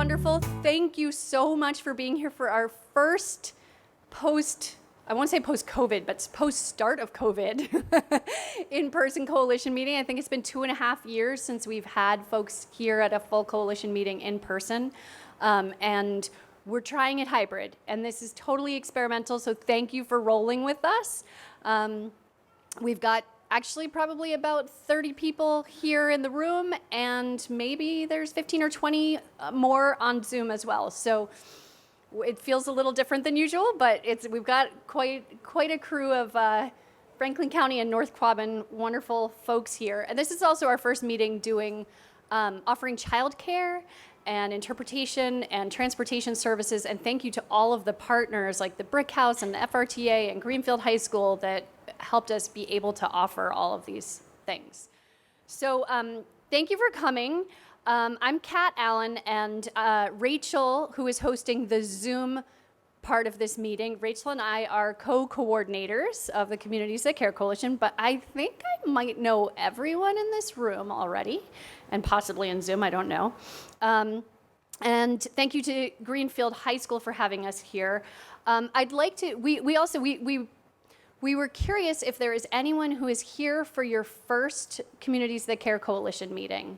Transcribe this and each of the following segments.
wonderful. Thank you so much for being here for our first I won't say post-COVID, but post-start of COVID in-person coalition meeting. I think it's been 2.5 years since we've had folks here at a full coalition meeting in person. And we're trying it hybrid, and this is totally experimental, so thank you for rolling with us. We've got actually probably about 30 people here in the room, and maybe there's 15 or 20 more on Zoom as well. So it feels a little different than usual, but we've got quite a crew of Franklin County and North Quabbin wonderful folks here. And this is also our first meeting doing offering childcare and interpretation and transportation services. And thank you to all of the partners like the Brick House and the FRTA and Greenfield High School that helped us be able to offer all of these things. So thank you for coming. I'm Kat Allen, and Rachel, who is hosting the Zoom part of this meeting. Rachel and I are co-coordinators of the Communities That Care Coalition, but I think I might know everyone in this room already, and possibly in Zoom, I don't know. And thank you to Greenfield High School for having us here. I'd like to, we were curious if there is anyone who is here for your first Communities That Care Coalition meeting.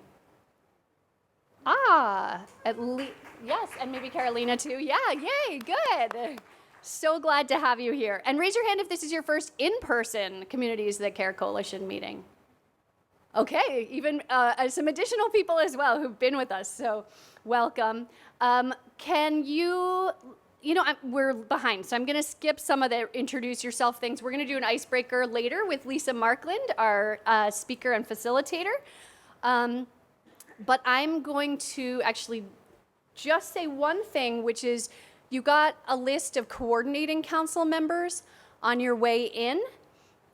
Yes, and maybe Carolina too. Yeah, yay, good. So glad to have you here. And raise your hand if this is your first in-person Communities That Care Coalition meeting. Okay, even some additional people as well who've been with us, so welcome. Can you we're behind, so I'm gonna skip some of the introduce yourself things. We're gonna do an icebreaker later with Lisa Markland, our speaker and facilitator. But I'm going to actually just say one thing, which is you got a list of coordinating council members on your way in.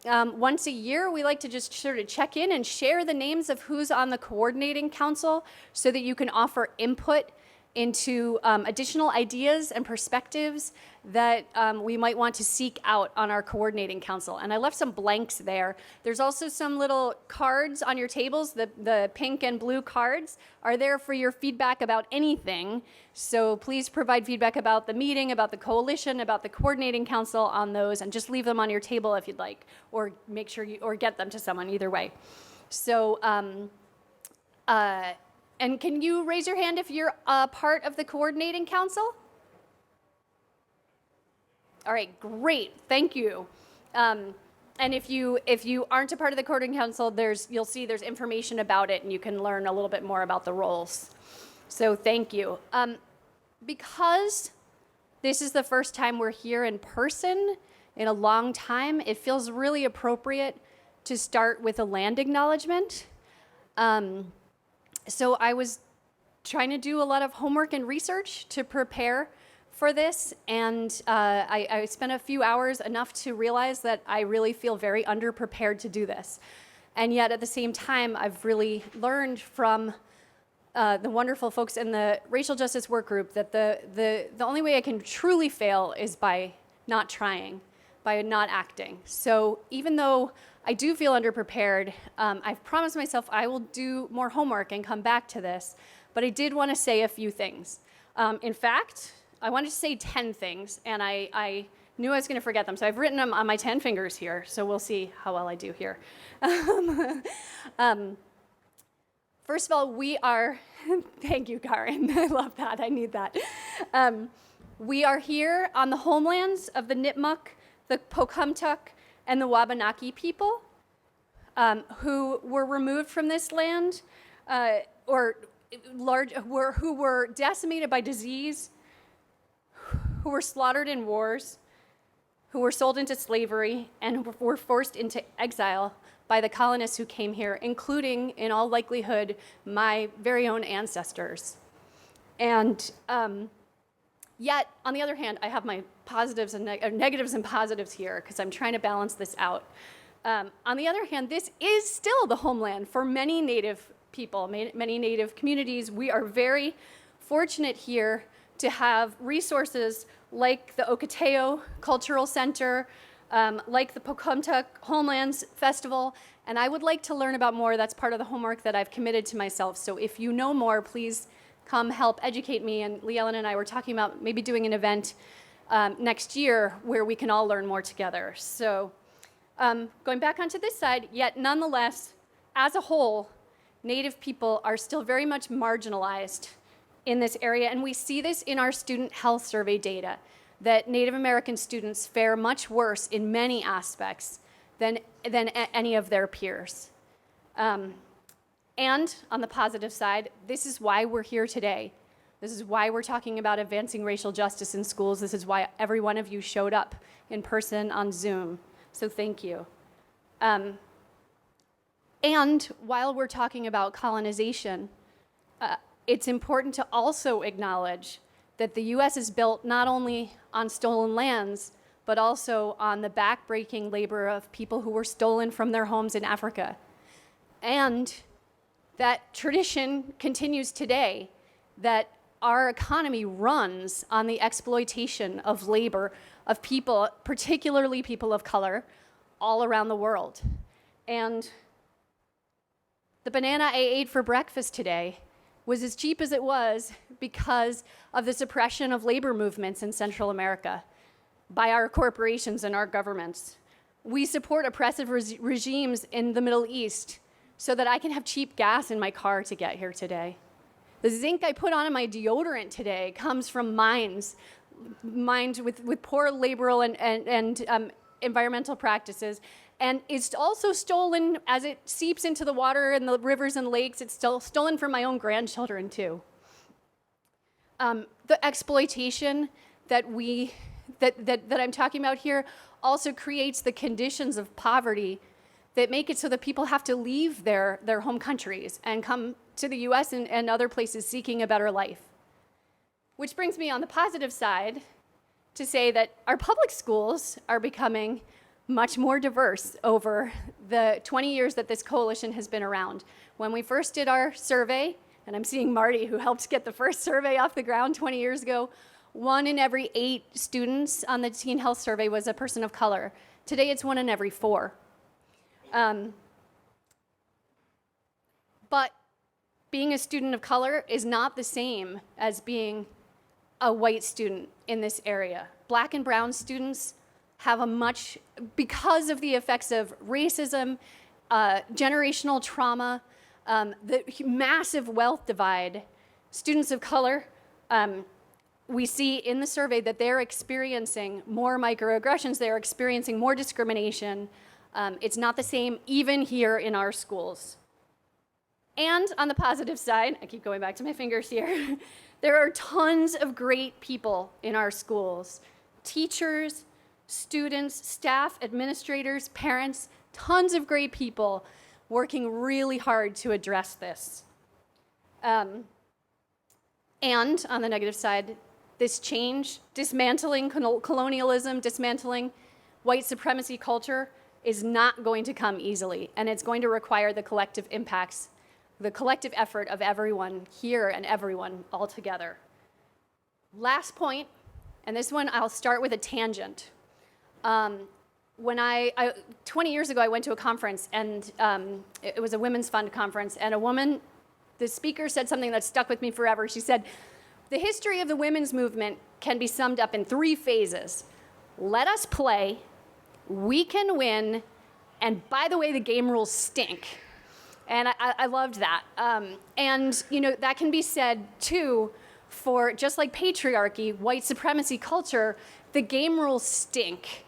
Once a year, we like to just sort of check in and share the names of who's on the coordinating council so that you can offer input into additional ideas and perspectives that we might want to seek out on our coordinating council. And I left some blanks there. There's also some little cards on your tables. The pink and blue cards are there for your feedback about anything. So please provide feedback about the meeting, about the coalition, about the coordinating council on those, and just leave them on your table if you'd like, or make sure or get them to someone, either way. So, and can you raise your hand if you're a part of the coordinating council? All right, great, thank you. And if you aren't a part of the coordinating council, you'll see there's information about it, and you can learn a little bit more about the roles. So thank you. Because this is the first time we're here in person in a long time, it feels really appropriate to start with a land acknowledgement. So I was trying to do a lot of homework and research to prepare for this, and I spent a few hours, enough to realize that I really feel very underprepared to do this. And yet at the same time, I've really learned from the wonderful folks in the Racial Justice Work Group that the only way I can truly fail is by not trying, by not acting. So even though I do feel underprepared, I've promised myself I will do more homework and come back to this, but I did want to say a few things. In fact, I wanted to say 10 things, and I knew I was going to forget them, so I've written them on my 10 fingers here, so we'll see how well I do here. First of all, we are, thank you, Karen, I love that, I need that. We are here on the homelands of the Nipmuc, the Pocumtuck, and the Wabanaki people who were removed from this land who were decimated by disease, who were slaughtered in wars, who were sold into slavery, and were forced into exile by the colonists who came here, including, in all likelihood, my very own ancestors. And yet, on the other hand, I have my positives and negatives and positives here because I'm trying to balance this out. On the other hand, this is still the homeland for many Native people, many Native communities. We are very fortunate here to have resources like the Okateo Cultural Center, like the Pocumtuck Homelands Festival, and I would like to learn about more. That's part of the homework that I've committed to myself. So if you know more, please come help educate me. And Lee Ellen and I were talking about maybe doing an event next year where we can all learn more together. So going back onto this side, yet nonetheless, as a whole, Native people are still very much marginalized in this area. And we see this in our student health survey data, that Native American students fare much worse in many aspects than any of their peers. And on the positive side, this is why we're here today. This is why we're talking about advancing racial justice in schools. This is why every one of you showed up in person on Zoom. So thank you. And while we're talking about colonization, it's important to also acknowledge that the U.S. is built not only on stolen lands, but also on the backbreaking labor of people who were stolen from their homes in Africa. And that tradition continues today, that our economy runs on the exploitation of labor of people, particularly people of color, all around the world. And the banana I ate for breakfast today was as cheap as it was because of the suppression of labor movements in Central America by our corporations and our governments. We support oppressive regimes in the Middle East so that I can have cheap gas in my car to get here today. The zinc I put on in my deodorant today comes from mines mined with poor laboral and environmental practices, and it's also stolen as it seeps into the water and the rivers and lakes. It's still stolen from my own grandchildren too. The exploitation that I'm talking about here also creates the conditions of poverty that make it so that people have to leave their home countries and come to the US and other places seeking a better life. Which brings me on the positive side to say that our public schools are becoming much more diverse over the 20 years that this coalition has been around. When we first did our survey, and I'm seeing Marty, who helped get the first survey off the ground 20 years ago, 1 in every 8 students on the teen health survey was a person of color. Today it's 1 in every 4. But being a student of color is not the same as being a white student in this area. Black and brown students have because of the effects of racism, generational trauma, the massive wealth divide, students of color, we see in the survey that they're experiencing more microaggressions, they're experiencing more discrimination. It's not the same even here in our schools. And on the positive side, I keep going back to my fingers here, there are tons of great people in our schools. Teachers, students, staff, administrators, parents, tons of great people working really hard to address this. And on the negative side, this change, dismantling colonialism, dismantling white supremacy culture is not going to come easily, and it's going to require the collective impacts, the collective effort of everyone here and everyone all together. Last point, and this one I'll start with a tangent. When 20 years ago, I went to a conference, and it was a Women's Fund conference, and a woman, the speaker said something that stuck with me forever. She said, the history of the women's movement can be summed up in 3 phases. Let us play, we can win, and by the way, the game rules stink. And I loved that. And that can be said too for, just like patriarchy, white supremacy culture, the game rules stink.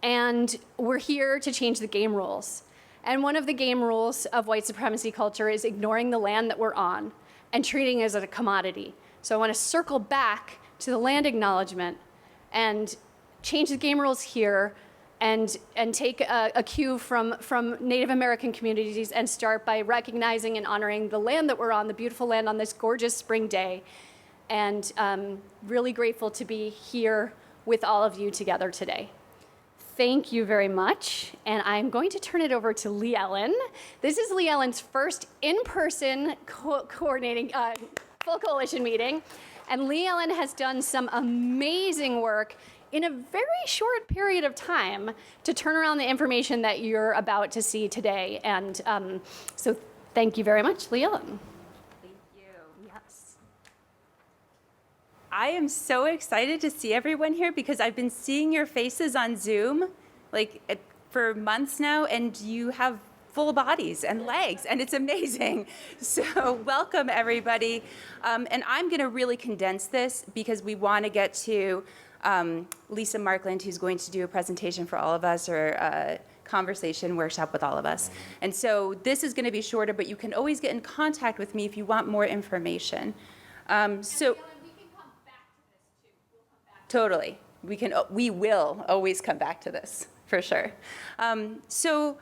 And we're here to change the game rules. And one of the game rules of white supremacy culture is ignoring the land that we're on and treating it as a commodity. So I want to circle back to the land acknowledgement and change the game rules here and take a cue from Native American communities and start by recognizing and honoring the land that we're on, the beautiful land on this gorgeous spring day. And really grateful to be here with all of you together today. Thank you very much. And I'm going to turn it over to Lee Ellen. This is Lee Ellen's first in-person coordinating full coalition meeting. And Lee Ellen has done some amazing work in a very short period of time to turn around the information that you're about to see today. And so thank you very much, Lee Ellen. Thank you. Yes. I am so excited to see everyone here because I've been seeing your faces on Zoom for months now, and you have full bodies and legs, and it's amazing. So welcome, everybody. And I'm going to really condense this because we want to get to Lisa Markland, who's going to do a presentation for all of us, or a conversation workshop with all of us. And so this is going to be shorter, but you can always get in contact with me if you want more information. So we can come back to this too. We'll come back. totally, we will always come back to this for sure. So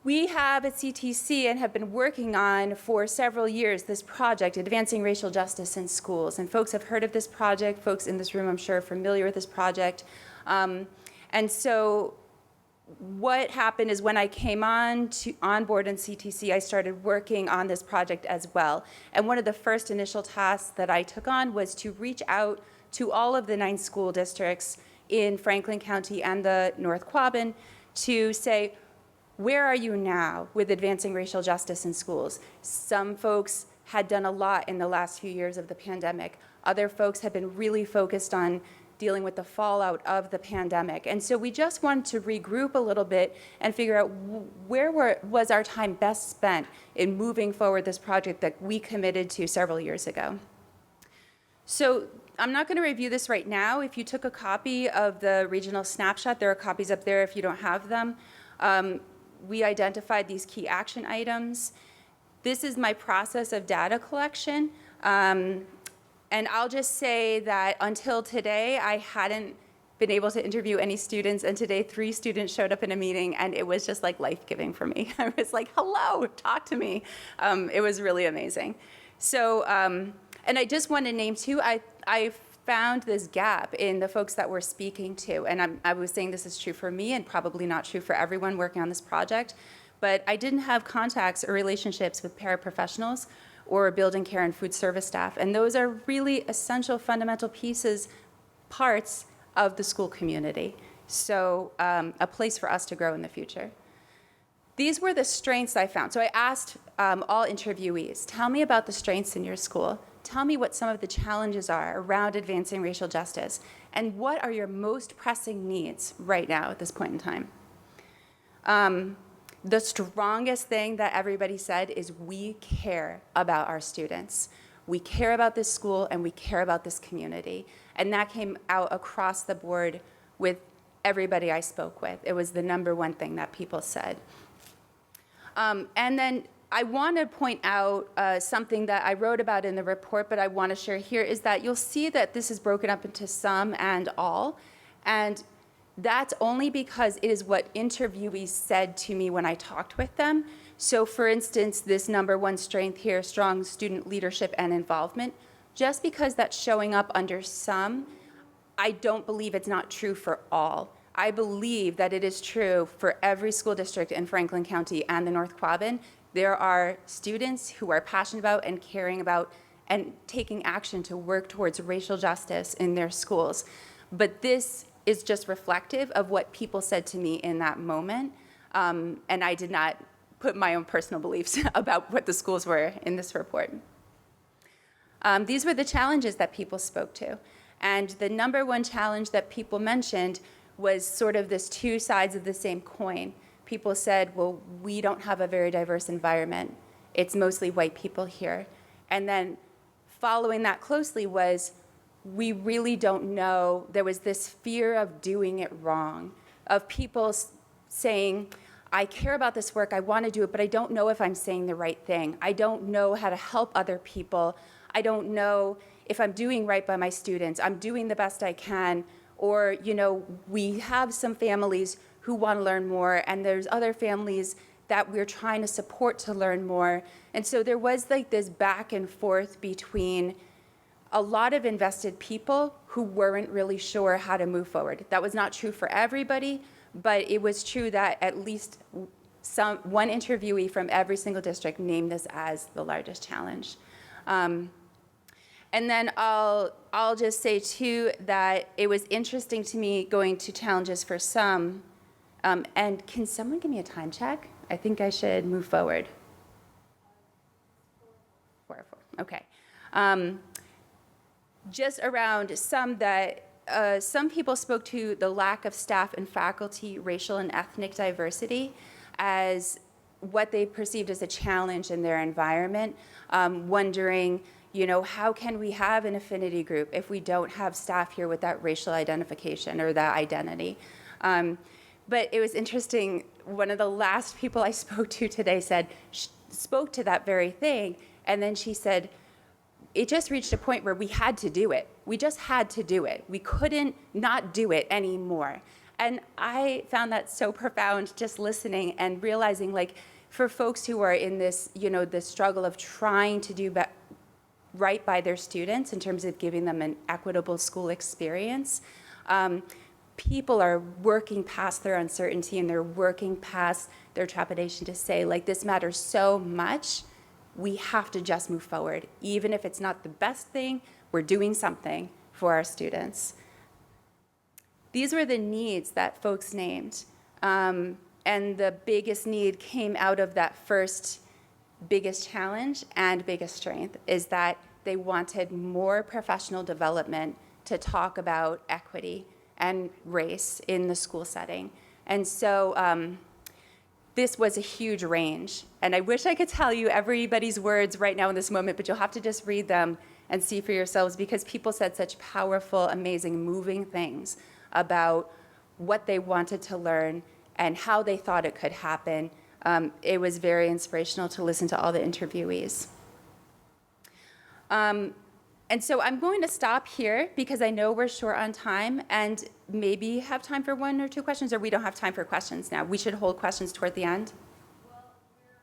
we have at CTC and have been working on for several years this project, Advancing Racial Justice in Schools. And folks have heard of this project. Folks in this room, I'm sure, are familiar with this project. And so what happened is when I came on board in CTC, I started working on this project as well. And one of the first initial tasks that I took on was to reach out to all of the 9 school districts in Franklin County and the North Quabbin to say, where are you now with advancing racial justice in schools? Some folks had done a lot in the last few years of the pandemic. Other folks had been really focused on dealing with the fallout of the pandemic. And so we just wanted to regroup a little bit and figure out where was our time best spent in moving forward this project that we committed to several years ago. So I'm not going to review this right now. If you took a copy of the regional snapshot, there are copies up there if you don't have them. We identified these key action items. This is my process of data collection. And I'll just say that until today, I hadn't been able to interview any students, and today 3 students showed up in a meeting, and it was just like life-giving for me. I was like, hello, talk to me. It was really amazing. So, and I just want to name too, I found this gap in the folks that we're speaking to, and I was saying this is true for me and probably not true for everyone working on this project, but I didn't have contacts or relationships with paraprofessionals or building care and food service staff. And those are really essential, fundamental parts of the school community. So a place for us to grow in the future. These were the strengths I found. So I asked all interviewees, tell me about the strengths in your school. Tell me what some of the challenges are around advancing racial justice. And what are your most pressing needs right now at this point in time? The strongest thing that everybody said is we care about our students. We care about this school and we care about this community. And that came out across the board with everybody I spoke with. It was the #1 thing that people said. And then I want to point out something that I wrote about in the report, but I want to share here, is that you'll see that this is broken up into some and all. And that's only because it is what interviewees said to me when I talked with them. So for instance, this #1 strength here, strong student leadership and involvement, just because that's showing up under some, I don't believe it's not true for all. I believe that it is true for every school district in Franklin County and the North Quabbin. There are students who are passionate about and caring about and taking action to work towards racial justice in their schools. But this is just reflective of what people said to me in that moment. And I did not put my own personal beliefs about what the schools were in this report. These were the challenges that people spoke to. And the #1 challenge that people mentioned was sort of this 2 sides of the same coin. People said, well, we don't have a very diverse environment. It's mostly white people here. And then following that closely was, we really don't know. There was this fear of doing it wrong, of people saying, I care about this work, I want to do it, but I don't know if I'm saying the right thing. I don't know how to help other people. I don't know if I'm doing right by my students. I'm doing the best I can. Or, we have some families who want to learn more, and there's other families that we're trying to support to learn more. And so there was like this back and forth between a lot of invested people who weren't really sure how to move forward. That was not true for everybody, but it was true that at least one interviewee from every single district named this as the largest challenge. And then I'll just say too that it was interesting to me going to challenges for some. And can someone give me a time check? I think I should move forward. 4:04. Okay. just around some people spoke to the lack of staff and faculty, racial and ethnic diversity as what they perceived as a challenge in their environment, wondering, how can we have an affinity group if we don't have staff here with that racial identification or that identity? But it was interesting, one of the last people I spoke to today spoke to that very thing, and then she said, it just reached a point where we had to do it. We just had to do it. We couldn't not do it anymore. And I found that so profound just listening and realizing, like, for folks who are in this, this struggle of trying to do right by their students in terms of giving them an equitable school experience, people are working past their uncertainty and they're working past their trepidation to say, like, this matters so much. We have to just move forward. Even if it's not the best thing, we're doing something for our students. These were the needs that folks named. And the biggest need came out of that first biggest challenge and biggest strength, is that they wanted more professional development to talk about equity and race in the school setting. And so this was a huge range. And I wish I could tell you everybody's words right now in this moment, but you'll have to just read them and see for yourselves, because people said such powerful, amazing, moving things about what they wanted to learn and how they thought it could happen. It was very inspirational to listen to all the interviewees. And so I'm going to stop here because I know we're short on time, and maybe have time for one or two questions, or we don't have time for questions now. We should hold questions toward the end. Well, we're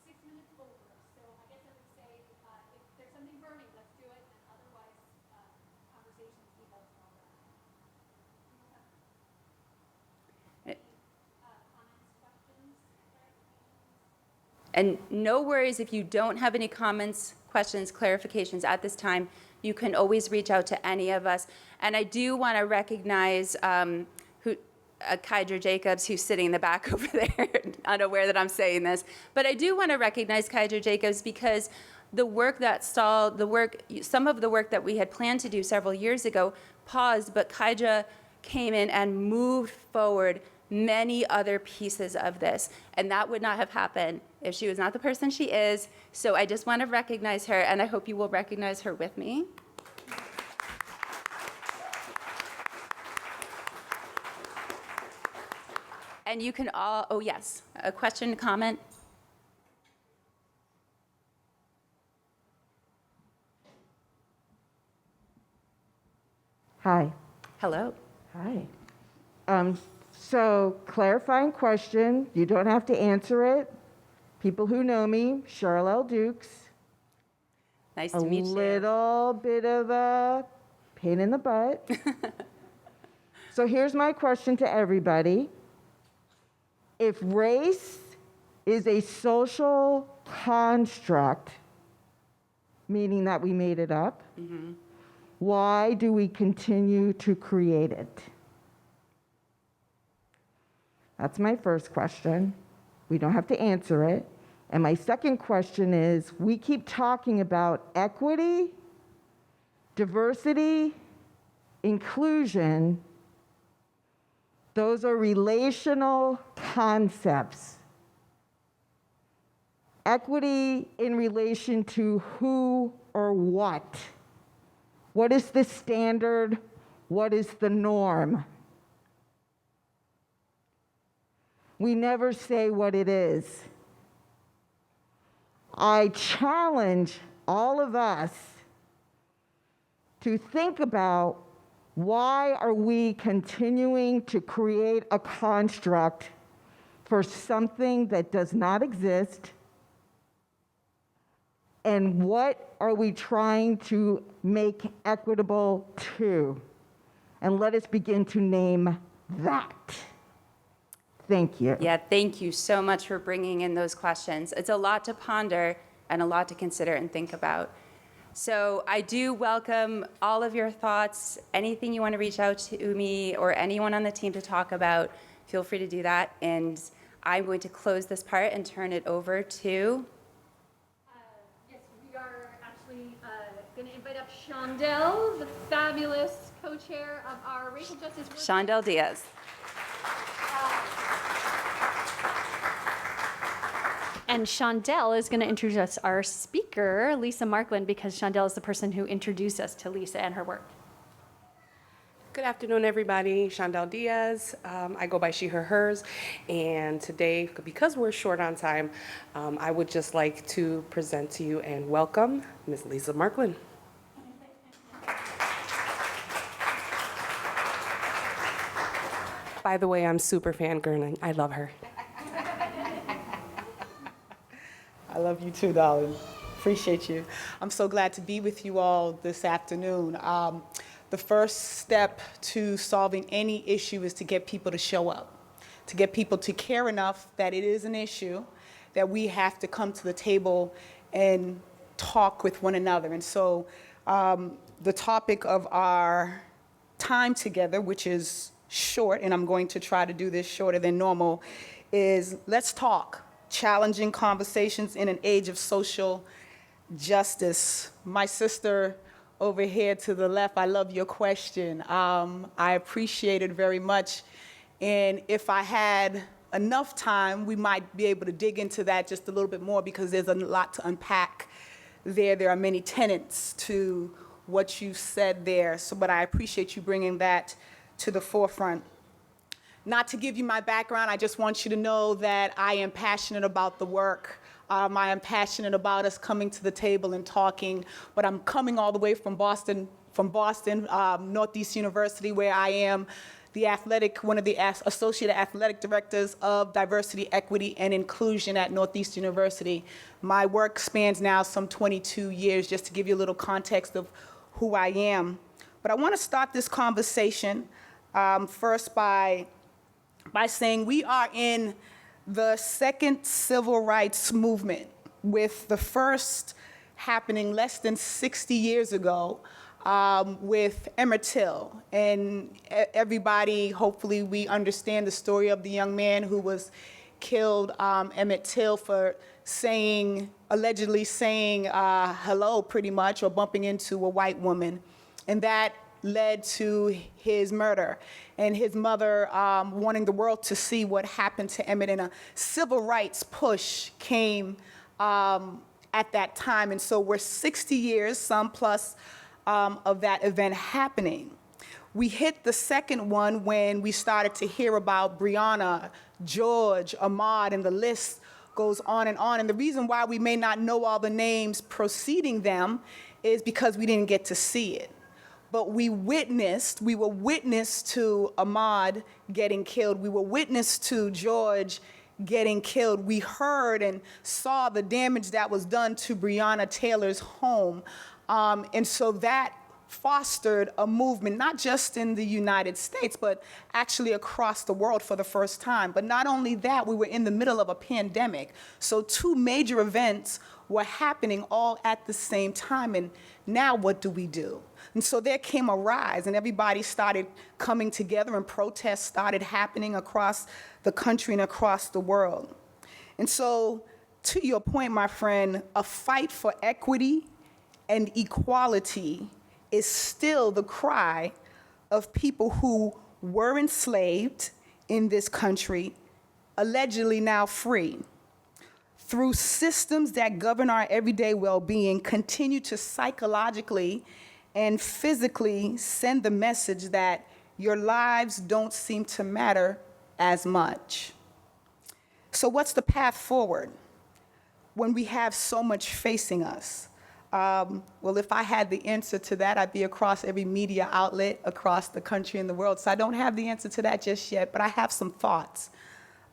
6 minutes over, so I guess I would say if there's something burning, let's do it, and otherwise, conversations, details, and all that. Any comments, questions, clarifications? And no worries if you don't have any comments, questions, clarifications at this time. You can always reach out to any of us. And I do want to recognize Kydra Jacobs, who's sitting in the back over there, unaware that I'm saying this. But I do want to recognize Kydra Jacobs because the work that stalled, some of the work that we had planned to do several years ago paused, but Kydra came in and moved forward many other pieces of this. And that would not have happened if she was not the person she is. So I just want to recognize her, and I hope you will recognize her with me. And you can all, oh yes, a question, comment? Hi. Hello. Hi. So clarifying question, you don't have to answer it. People who know me, Charlelle Dukes. Nice to meet you. A little bit of a pain in the butt. So here's my question to everybody. If race is a social construct, meaning that we made it up, why do we continue to create it? That's my first question. We don't have to answer it. And my second question is, we keep talking about equity, diversity, inclusion. Those are relational concepts. Equity in relation to who or what? What is the standard? What is the norm? We never say what it is. I challenge all of us to think about, why are we continuing to create a construct for something that does not exist? And what are we trying to make equitable to? And let us begin to name that. Thank you. Yeah, thank you so much for bringing in those questions. It's a lot to ponder and a lot to consider and think about. So I do welcome all of your thoughts. Anything you want to reach out to me or anyone on the team to talk about, feel free to do that. And I'm going to close this part and turn it over to... Yes, we are actually going to invite up Shondell, the fabulous co-chair of our Racial Justice Work. Shondell Diaz. And Shondell is going to introduce our speaker, Lisa Markland, because Shondell is the person who introduced us to Lisa and her work. Good afternoon, everybody. Shondell Diaz. I go by she, her, hers. And today, because we're short on time, I would just like to present to you and welcome Ms. Lisa Markland. By the way, I'm super fangirling. I love her. I love you too, darling. Appreciate you. I'm so glad to be with you all this afternoon. The first step to solving any issue is to get people to show up, to get people to care enough that it is an issue, that we have to come to the table and talk with one another. And so the topic of our time together, which is short, and I'm going to try to do this shorter than normal, is let's talk. Challenging conversations in an age of social justice. My sister over here to the left, I love your question. I appreciate it very much. And if I had enough time, we might be able to dig into that just a little bit more because there's a lot to unpack there. There are many tenets to what you said there. But I appreciate you bringing that to the forefront. Not to give you my background, I just want you to know that I am passionate about the work. I am passionate about us coming to the table and talking, but I'm coming all the way from Boston, Northeast University, where I am one of the associate athletic directors of diversity, equity, and inclusion at Northeast University. My work spans now some 22 years, just to give you a little context of who I am. But I want to start this conversation first by saying we are in the second civil rights movement, with the first happening less than 60 years ago with Emmett Till. And everybody, hopefully we understand the story of the young man who was killed, Emmett Till, for allegedly saying hello pretty much, or bumping into a white woman. And that led to his murder, and his mother wanting the world to see what happened to Emmett, and a civil rights push came at that time. And so we're 60 years, some plus, of that event happening. We hit the second one when we started to hear about Breonna, George, Ahmaud, and the list goes on and on. And the reason why we may not know all the names preceding them is because we didn't get to see it. But we were witness to Ahmaud getting killed. We were witness to George getting killed. We heard and saw the damage that was done to Breonna Taylor's home. And so that fostered a movement, not just in the United States, but actually across the world for the first time. But not only that, we were in the middle of a pandemic. So two major events were happening all at the same time. And now what do we do? And so there came a rise, and everybody started coming together, and protests started happening across the country and across the world. And so, to your point, my friend, a fight for equity and equality is still the cry of people who were enslaved in this country, allegedly now free, through systems that govern our everyday well-being, continue to psychologically and physically send the message that your lives don't seem to matter as much. So what's the path forward when we have so much facing us? Well, if I had the answer to that, I'd be across every media outlet across the country and the world. So I don't have the answer to that just yet, but I have some thoughts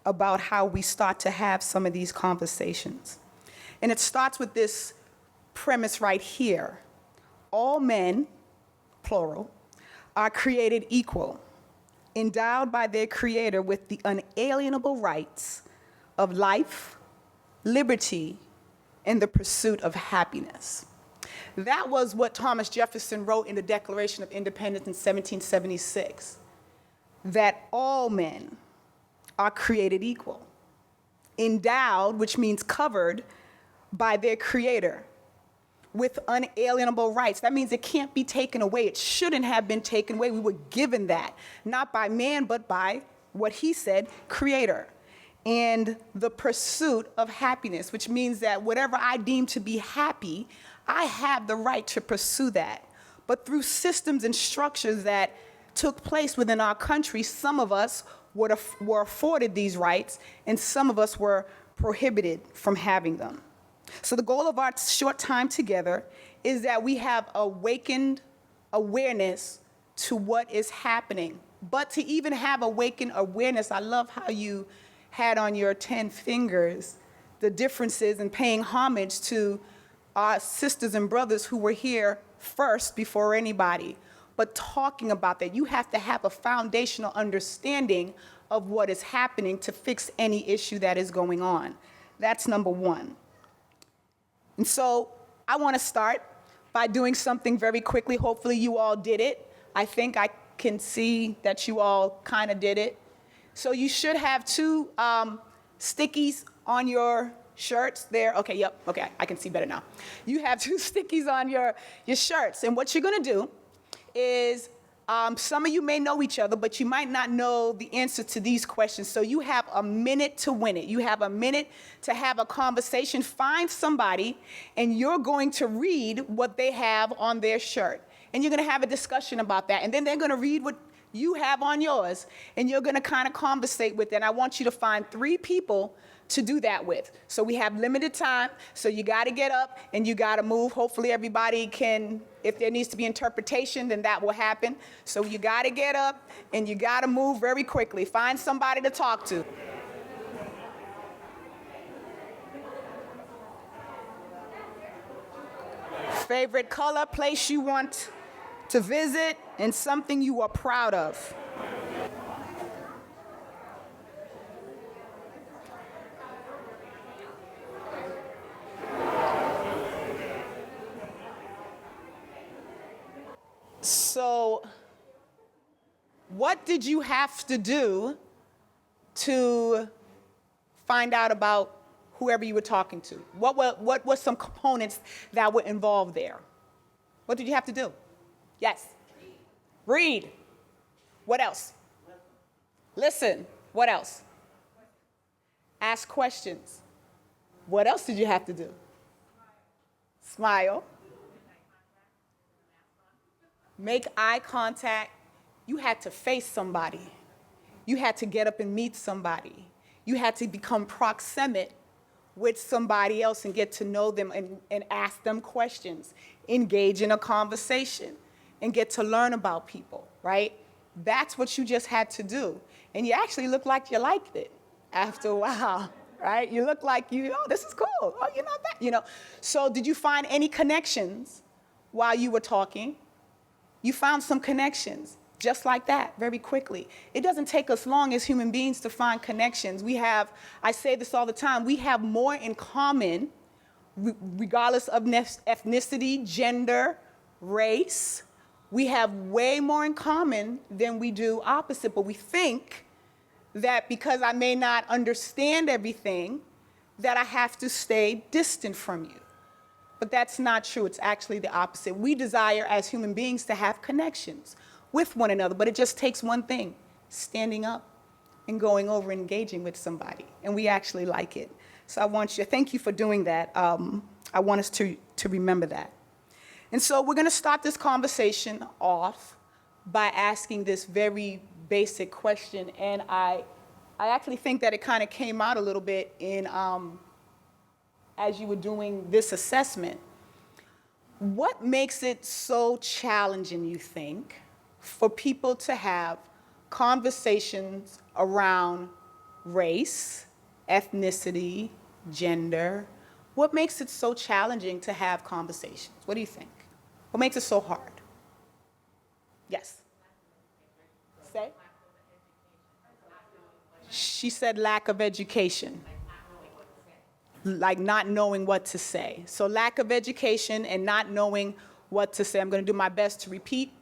about how we start to have some of these conversations. And it starts with this premise right here. All men, plural, are created equal, endowed by their Creator with the unalienable rights of life, liberty, and the pursuit of happiness. That was what Thomas Jefferson wrote in the Declaration of Independence in 1776, that all men are created equal, endowed, which means covered, by their Creator, with unalienable rights. That means it can't be taken away. It shouldn't have been taken away. We were given that, not by man, but by what he said, Creator. And the pursuit of happiness, which means that whatever I deem to be happy, I have the right to pursue that. But through systems and structures that took place within our country, some of us were afforded these rights, and some of us were prohibited from having them. So the goal of our short time together is that we have awakened awareness to what is happening. But to even have awakened awareness, I love how you had on your 10 fingers the differences in paying homage to our sisters and brothers who were here first before anybody. But talking about that, you have to have a foundational understanding of what is happening to fix any issue that is going on. That's number one. And so I want to start by doing something very quickly. Hopefully you all did it. I think I can see that you all kind of did it. So you should have two stickies on your shirts there. Okay, yep, okay, I can see better now. You have two stickies on your shirts. And what you're going to do is, some of you may know each other, but you might not know the answer to these questions. So you have a minute to win it. You have a minute to have a conversation. Find somebody, and you're going to read what they have on their shirt. And you're going to have a discussion about that. And then they're going to read what you have on yours, and you're going to kind of conversate with it. And I want you to find 3 people to do that with. So we have limited time, so you got to get up and you got to move. Hopefully everybody can, if there needs to be interpretation, then that will happen. So you got to get up and you got to move very quickly. Find somebody to talk to. Favorite color, place you want to visit, and something you are proud of. So, what did you have to do to find out about whoever you were talking to? What were some components that were involved there? What did you have to do? Yes. Read. What else? Listen. What else? Ask questions. What else did you have to do? Smile. Make eye contact. You had to face somebody. You had to get up and meet somebody. You had to become proximate with somebody else and get to know them and ask them questions, engage in a conversation, and get to learn about people, right? That's what you just had to do. And you actually look like you liked it after a while, right? You look like this is cool. Oh, you're not bad, So did you find any connections while you were talking? You found some connections, just like that, very quickly. It doesn't take us long as human beings to find connections. I say this all the time, we have more in common, regardless of ethnicity, gender, race. We have way more in common than we do opposite, but we think that because I may not understand everything, that I have to stay distant from you. But that's not true. It's actually the opposite. We desire as human beings to have connections with one another, but it just takes one thing, standing up and going over and engaging with somebody. And we actually like it. So thank you for doing that. I want us to remember that. And so we're going to start this conversation off by asking this very basic question. And I actually think that it kind of came out a little bit as you were doing this assessment. What makes it so challenging, you think, for people to have conversations around race, ethnicity, gender? What makes it so challenging to have conversations? What do you think? What makes it so hard? Yes. Say? She said lack of education. Like not knowing what to say. So lack of education and not knowing what to say. I'm going to do my best to repeat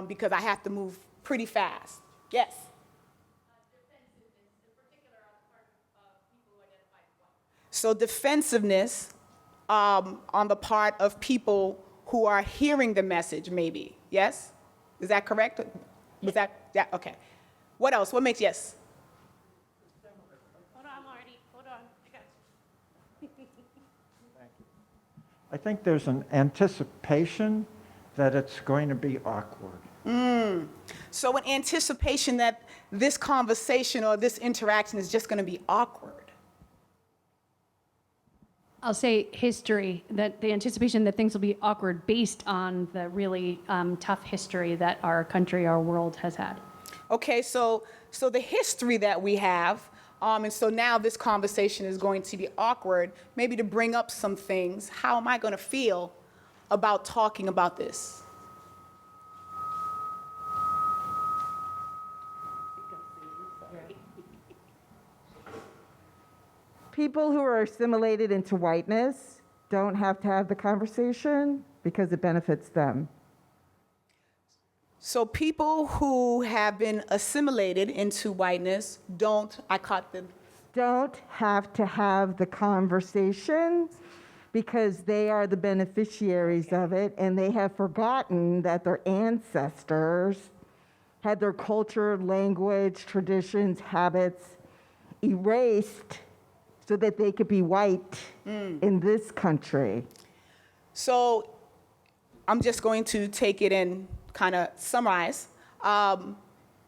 because I have to move pretty fast. Yes? So defensiveness on the part of people who are hearing the message, maybe. Yes? Is that correct? Was that, yeah, okay. What else? What makes, yes? Hold on, Marty. Hold on. I got you. I think there's an anticipation that it's going to be awkward. So in anticipation that this conversation or this interaction is just going to be awkward. I'll say history, that the anticipation that things will be awkward based on the really tough history that our country, our world has had. Okay, so the history that we have, and so now this conversation is going to be awkward, maybe to bring up some things. How am I going to feel about talking about this? People who are assimilated into whiteness don't have to have the conversation because it benefits them. So people who have been assimilated into whiteness don't Have to have the conversation because they are the beneficiaries of it, and they have forgotten that their ancestors had their culture, language, traditions, habits erased so that they could be white in this country. So I'm just going to take it and kind of summarize.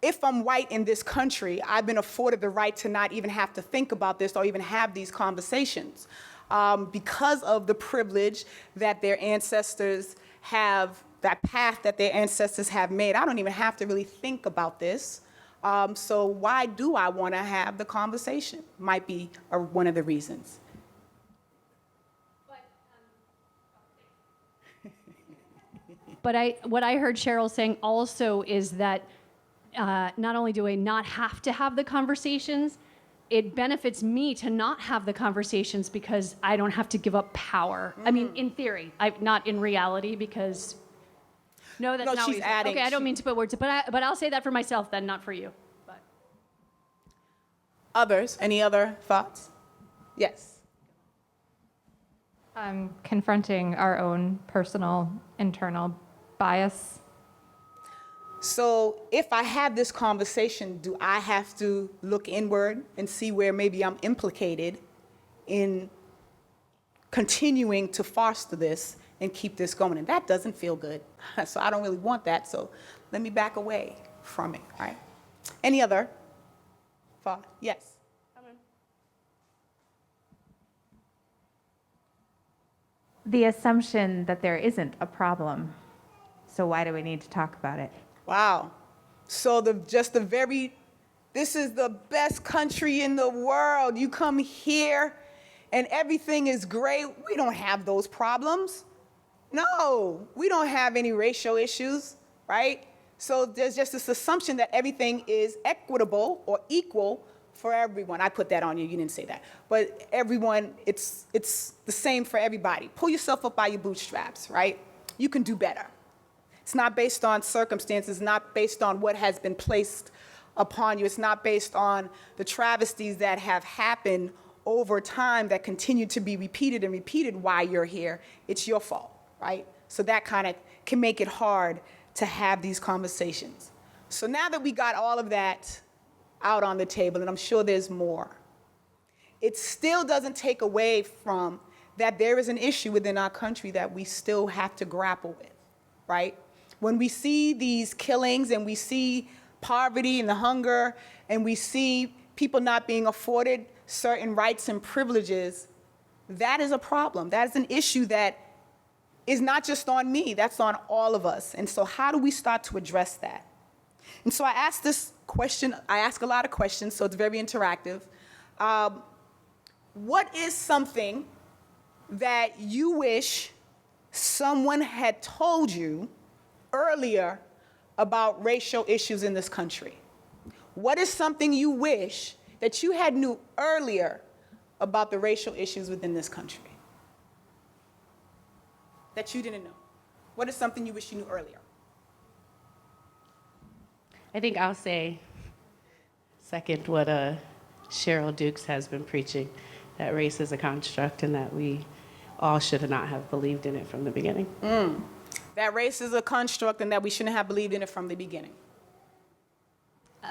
If I'm white in this country, I've been afforded the right to not even have to think about this or even have these conversations because of the privilege that their ancestors have, that path that their ancestors have made. I don't even have to really think about this. So why do I want to have the conversation? Might be one of the reasons. But what I heard Cheryl saying also is that not only do I not have to have the conversations, it benefits me to not have the conversations because I don't have to give up power. I mean, in theory, not in reality, because no, that's No, not she's what you said. adding. Okay, I don't mean to put words, but I'll say that for myself then, not for you. But. Others, any other thoughts? Yes. Confronting our own personal internal bias. So if I have this conversation, do I have to look inward and see where maybe I'm implicated in continuing to foster this and keep this going? And that doesn't feel good. So I don't really want that. So let me back away from it, all right? Any other thought? Yes. The assumption that there isn't a problem. So why do we need to talk about it? Wow. So this is the best country in the world. You come here and everything is great. We don't have those problems. No, we don't have any racial issues, right? So there's just this assumption that everything is equitable or equal for everyone. I put that on you, you didn't say that. But everyone, it's the same for everybody. Pull yourself up by your bootstraps, right? You can do better. It's not based on circumstances, not based on what has been placed upon you. It's not based on the travesties that have happened over time that continue to be repeated and repeated while you're here. It's your fault, right? So that kind of can make it hard to have these conversations. So now that we got all of that out on the table, and I'm sure there's more, it still doesn't take away from that there is an issue within our country that we still have to grapple with, right? When we see these killings and we see poverty and the hunger and we see people not being afforded certain rights and privileges, that is a problem. That is an issue that is not just on me, that's on all of us. And so how do we start to address that? And so I asked this question, I ask a lot of questions, so it's very interactive. What is something that you wish someone had told you earlier about racial issues in this country? What is something you wish that you had knew earlier about the racial issues within this country that you didn't know? What is something you wish you knew earlier? I think I'll say, second what Cheryl Dukes has been preaching, that race is a construct and that we all should not have believed in it from the beginning. That race is a construct and that we shouldn't have believed in it from the beginning.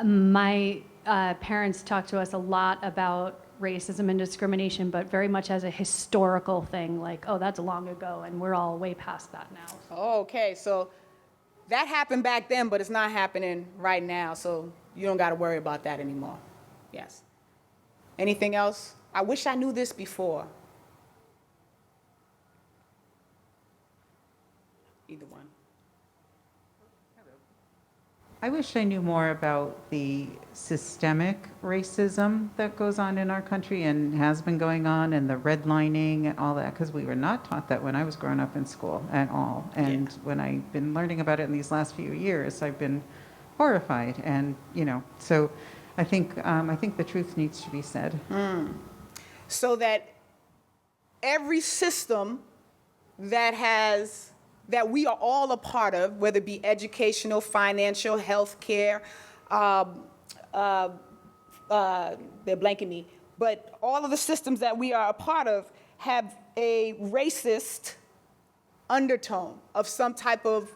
My parents talked to us a lot about racism and discrimination, but very much as a historical thing, like, oh, that's long ago, and we're all way past that now. Okay, so that happened back then, but it's not happening right now, so you don't got to worry about that anymore. Yes. Anything else? I wish I knew this before. Either one. I wish I knew more about the systemic racism that goes on in our country and has been going on, and the redlining and all that, because we were not taught that when I was growing up in school at all. And when I've been learning about it in these last few years, I've been horrified. And, so I think the truth needs to be said. So that every system that we are all a part of, whether it be educational, financial, healthcare, they're blanking me, but all of the systems that we are a part of have a racist undertone of some type of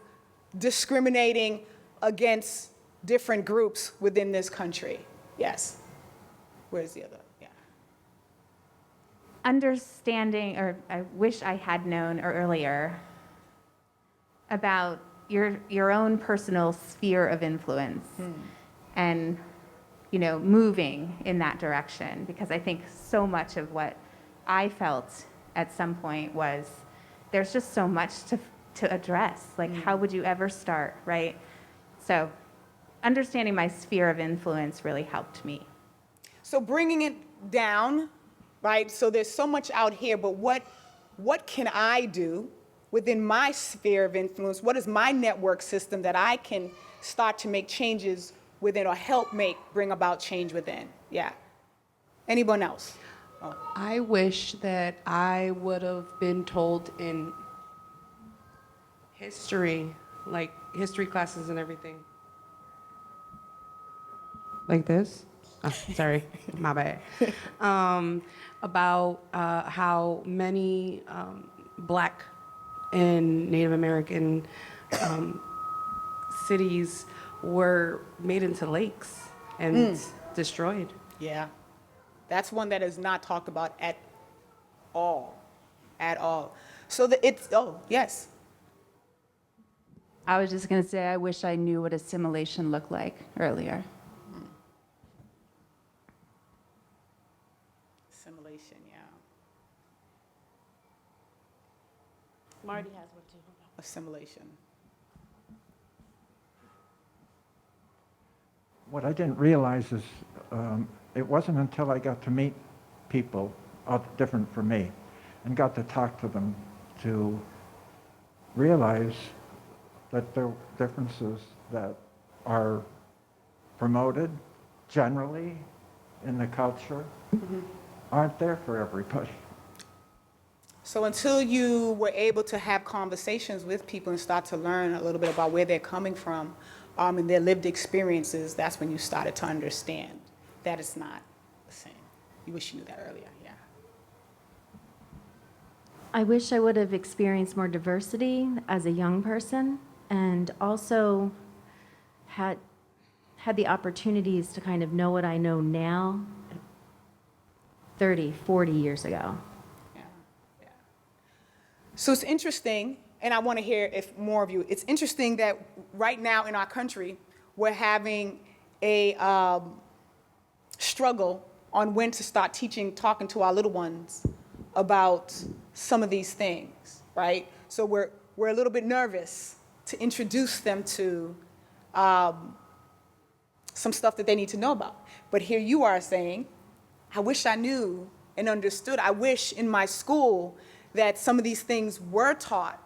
discriminating against different groups within this country. Yes. Where's the other? Yeah. Understanding, or I wish I had known earlier about your own personal sphere of influence and moving in that direction, because I think so much of what I felt at some point was there's just so much to address. Like, how would you ever start, right? So understanding my sphere of influence really helped me. So bringing it down, right? So there's so much out here, but what can I do within my sphere of influence? What is my network system that I can start to make changes within or help bring about change within? Yeah. Anyone else? Oh. I wish that I would have been told in history, like history classes and everything. Like this? Oh, sorry, my bad. About how many Black and Native American cities were made into lakes and destroyed. Yeah. That's one that is not talked about at all. At all. So yes. I was just going to say, I wish I knew what assimilation looked like earlier. Assimilation, yeah. Marty has one too. Assimilation. What I didn't realize is it wasn't until I got to meet people different from me and got to talk to them to realize that there are differences that are promoted generally in the culture aren't there for everybody. So until you were able to have conversations with people and start to learn a little bit about where they're coming from and their lived experiences, that's when you started to understand that it's not the same. You wish you knew that earlier, yeah. I wish I would have experienced more diversity as a young person, and also had the opportunities to kind of know what I know now 30, 40 years ago. Yeah. So it's interesting, and I want to hear if more of you, it's interesting that right now in our country, we're having a struggle on when to start talking to our little ones about some of these things, right? So we're a little bit nervous to introduce them to some stuff that they need to know about. But here you are saying, I wish I knew and understood. I wish in my school that some of these things were taught.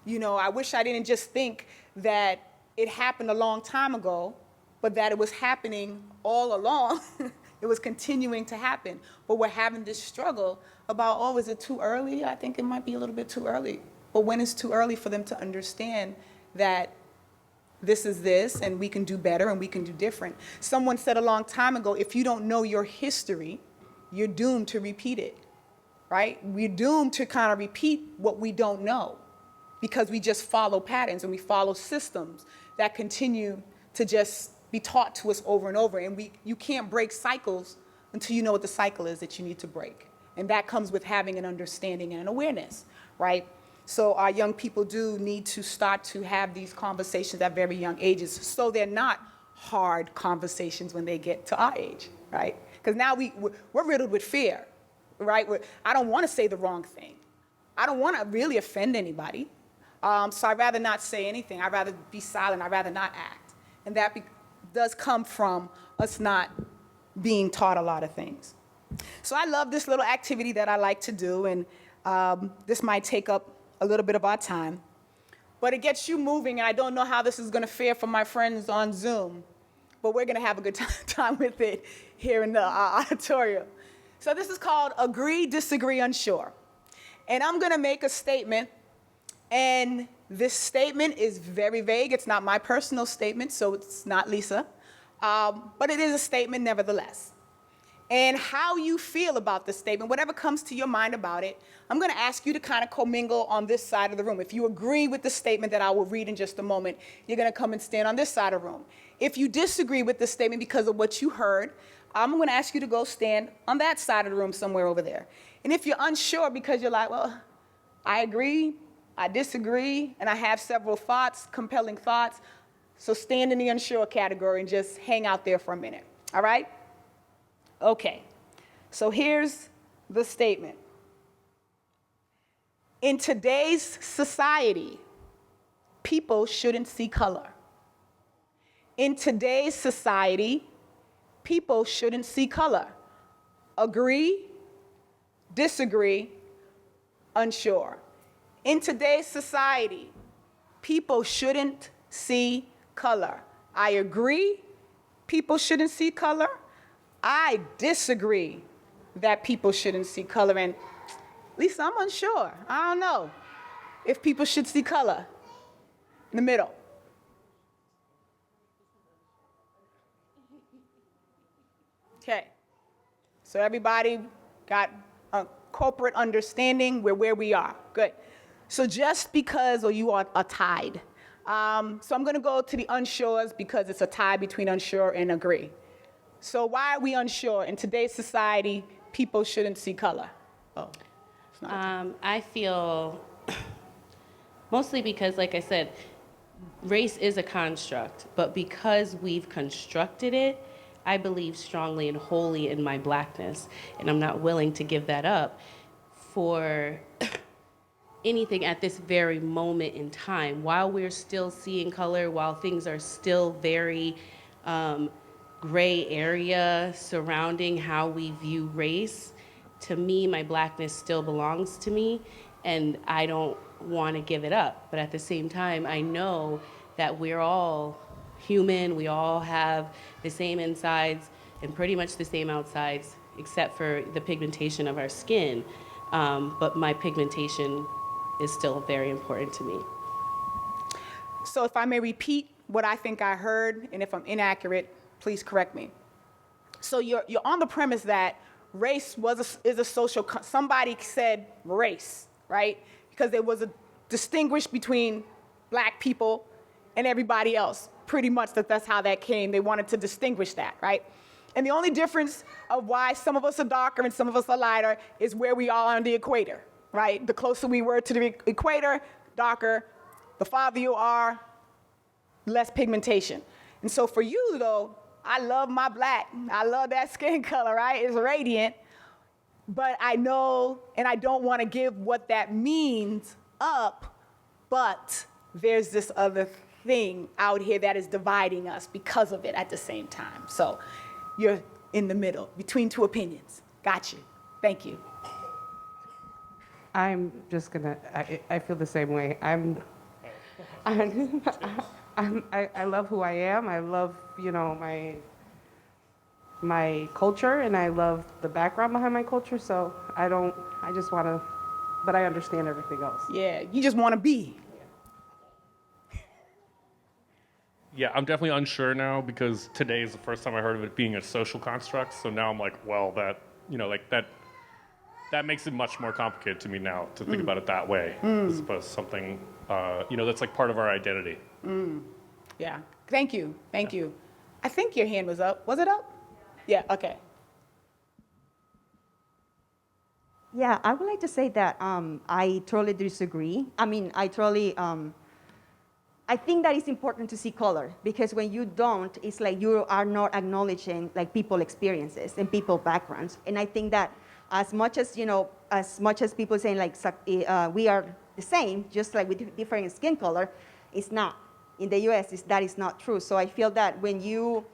I wish I didn't just think that it happened a long time ago, but that it was happening all along. It was continuing to happen. But we're having this struggle about, is it too early? I think it might be a little bit too early. But when is too early for them to understand that this is this, and we can do better, and we can do different? Someone said a long time ago, if you don't know your history, you're doomed to repeat it. right? We're doomed to kind of repeat what we don't know because we just follow patterns and we follow systems that continue to just be taught to us over and over. And you can't break cycles until you know what the cycle is that you need to break. And that comes with having an understanding and an awareness, right? So our young people do need to start to have these conversations at very young ages so they're not hard conversations when they get to our age, right? Because now we're riddled with fear, right? I don't want to say the wrong thing. I don't want to really offend anybody. So I'd rather not say anything. I'd rather be silent. I'd rather not act. And that does come from us not being taught a lot of things. So I love this little activity that I like to do, and this might take up a little bit of our time. But it gets you moving, and I don't know how this is going to fare for my friends on Zoom, but we're going to have a good time with it here in the auditorium. So this is called Agree, Disagree, Unsure. And I'm going to make a statement, and this statement is very vague. It's not my personal statement, so it's not Lisa, but it is a statement nevertheless. And how you feel about the statement, whatever comes to your mind about it, I'm going to ask you to kind of commingle on this side of the room. If you agree with the statement that I will read in just a moment, you're going to come and stand on this side of the room. If you disagree with the statement because of what you heard, I'm going to ask you to go stand on that side of the room somewhere over there. And if you're unsure because you're like, well, I agree, I disagree, and I have several thoughts, compelling thoughts, so stand in the unsure category and just hang out there for a minute. All right? Okay, so here's the statement. In today's society, people shouldn't see color. In today's society, people shouldn't see color. Agree, disagree, unsure. In today's society, people shouldn't see color. I agree, people shouldn't see color. I disagree that people shouldn't see color. And Lisa, I'm unsure. I don't know if people should see color. In the middle. Okay. So everybody got a corporate understanding where we are. Good. So just because, or you are tied. So I'm going to go to the unsures because it's a tie between unsure and agree. So why are we unsure? In today's society, people shouldn't see color. Oh, it's not. I feel mostly because, like I said, race is a construct, but because we've constructed it, I believe strongly and wholly in my blackness, and I'm not willing to give that up for anything at this very moment in time. While we're still seeing color, while things are still very gray area surrounding how we view race, to me, my blackness still belongs to me, and I don't want to give it up. But at the same time, I know that we're all human, we all have the same insides and pretty much the same outsides, except for the pigmentation of our skin. But my pigmentation is still very important to me. So if I may repeat what I think I heard, and if I'm inaccurate, please correct me. So you're on the premise that race is a social, somebody said race, right? Because there was a distinguish between black people and everybody else. Pretty much that's how that came. They wanted to distinguish that, right? And the only difference of why some of us are darker and some of us are lighter is where we are on the equator, right? The closer we were to the equator, darker. The farther you are, less pigmentation. And so for you, though, I love my black. I love that skin color, right? It's radiant. But I know, and I don't want to give what that means up, but there's this other thing out here that is dividing us because of it at the same time. So you're in the middle, between two opinions. Got you. Thank you. I'm just gonna, I feel the same way. I love who I am. I love, my culture, and I love the background behind my culture. So I just want to, but I understand everything else. Yeah, you just want to be. Yeah, I'm definitely unsure now because today is the first time I heard of it being a social construct. So now I'm like, well, that, that makes it much more complicated to me now to think about it that way, as opposed to something, that's like part of our identity. Yeah. Thank you. Thank you. I think your hand was up. Was it up? Yeah. Okay. Yeah, I would like to say that I totally disagree. I mean, I think that it's important to see color because when you don't, it's like you are not acknowledging like people experiences and people backgrounds. And I think that as much as people saying like we are the same, just like with different skin color, it's not. In the U.S., that is not true. So I feel that when you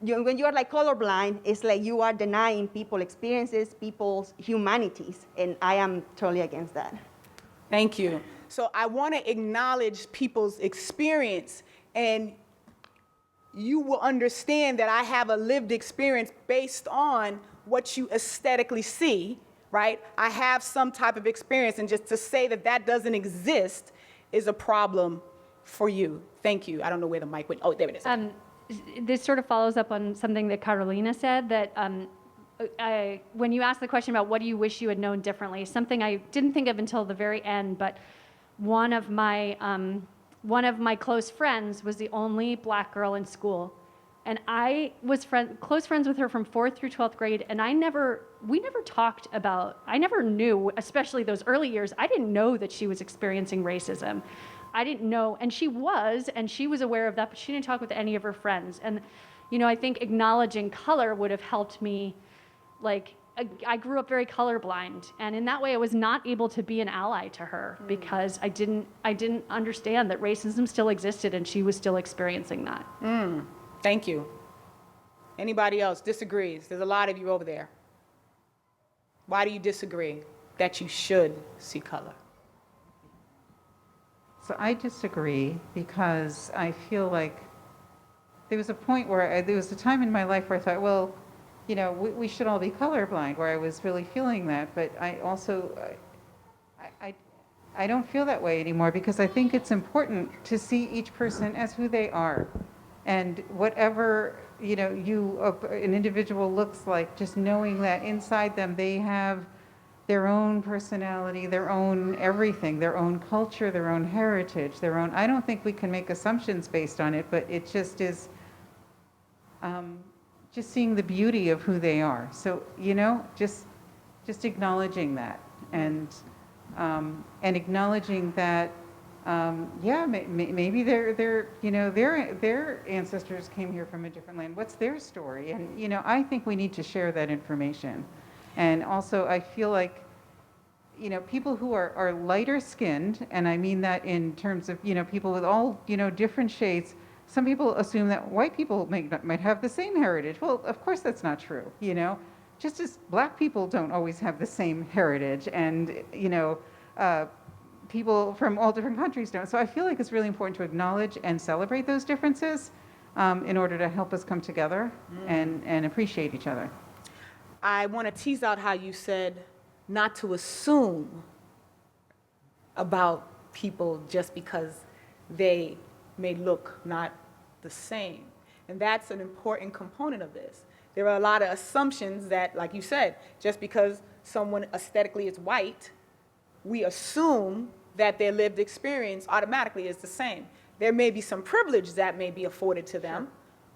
are like colorblind, it's like you are denying people experiences, people's humanities, and I am totally against that. Thank you. So I want to acknowledge people's experience, and you will understand that I have a lived experience based on what you aesthetically see, right? I have some type of experience, and just to say that that doesn't exist is a problem for you. Thank you. I don't know where the mic went. Oh, there it is. This sort of follows up on something that Carolina said, that when you asked the question about what do you wish you had known differently, something I didn't think of until the very end, but one of my close friends was the only black girl in school. And I was close friends with her from 4th through 12th grade, and we never talked about, I never knew, especially those early years, I didn't know that she was experiencing racism. I didn't know, and she was aware of that, but she didn't talk with any of her friends. And, I think acknowledging color would have helped me. Like, I grew up very colorblind, and in that way I was not able to be an ally to her because I didn't understand that racism still existed and she was still experiencing that. Thank you. Anybody else disagrees? There's a lot of you over there. Why do you disagree that you should see color? So I disagree because I feel like there was a point where there was a time in my life where I thought, well, we should all be colorblind, where I was really feeling that. But I also, I don't feel that way anymore because I think it's important to see each person as who they are. And whatever, an individual looks like, just knowing that inside them they have their own personality, their own everything, their own culture, their own heritage, I don't think we can make assumptions based on it, but it just is just seeing the beauty of who they are. So, just acknowledging that and acknowledging that, maybe their ancestors came here from a different land. What's their story? And, I think we need to share that information. And also, I feel like, people who are lighter skinned, and I mean that in terms of, people with all, different shades. Some people assume that white people might have the same heritage. Well, of course that's not true, Just as black people don't always have the same heritage, and, people from all different countries don't. So I feel like it's really important to acknowledge and celebrate those differences in order to help us come together and appreciate each other. I want to tease out how you said not to assume about people just because they may look not the same. And that's an important component of this. There are a lot of assumptions that, like you said, just because someone aesthetically is white, we assume that their lived experience automatically is the same. There may be some privilege that may be afforded to them,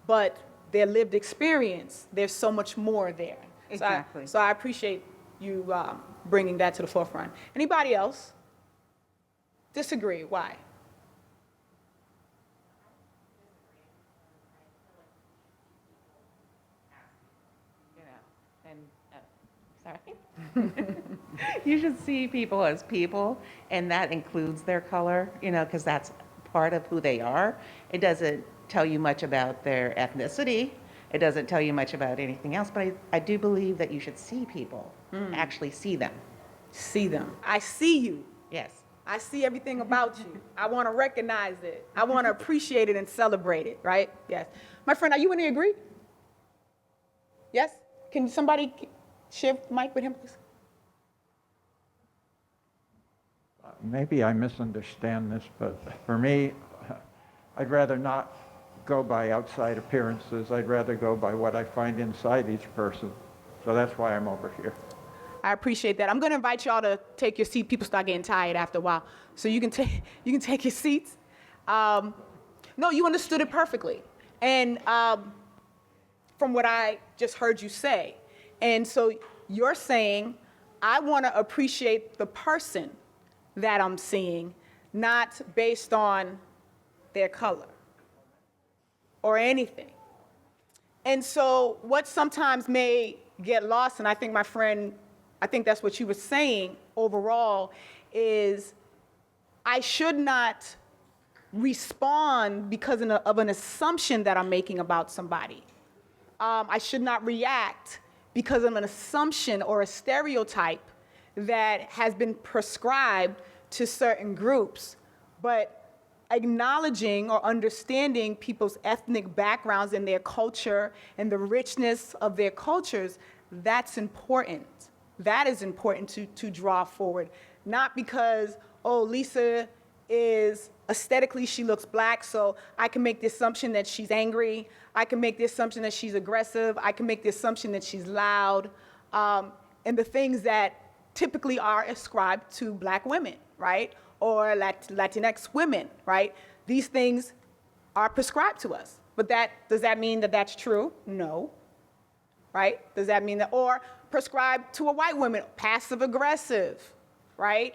but their lived experience, there's so much more there. Exactly. So I appreciate you bringing that to the forefront. Anybody else disagree? Why? You should see people as people, and that includes their color, because that's part of who they are. It doesn't tell you much about their ethnicity. It doesn't tell you much about anything else, but I do believe that you should see people, actually see them. See them. I see you. Yes. I see everything about you. I want to recognize it. I want to appreciate it and celebrate it, right? Yes. My friend, are you in the agree? Yes? Can somebody share the mic with him, please? Maybe I misunderstand this, but for me, I'd rather not go by outside appearances. I'd rather go by what I find inside each person. So that's why I'm over here. I appreciate that. I'm going to invite y'all to take your seat. People start getting tired after a while. So you can take your seats. No, you understood it perfectly. And from what I just heard you say. And so you're saying, I want to appreciate the person that I'm seeing, not based on their color or anything. And so what sometimes may get lost, and I think my friend, I think that's what you were saying overall, is I should not respond because of an assumption that I'm making about somebody. I should not react because of an assumption or a stereotype that has been prescribed to certain groups. But acknowledging or understanding people's ethnic backgrounds and their culture and the richness of their cultures, that's important. That is important to draw forward. Not because, oh, Lisa is aesthetically, she looks black, so I can make the assumption that she's angry. I can make the assumption that she's aggressive. I can make the assumption that she's loud. And the things that typically are ascribed to black women, right? Or Latinx women, right? These things are prescribed to us. But does that mean that that's true? No, right? Does that mean that, or prescribed to a white woman, passive aggressive, right?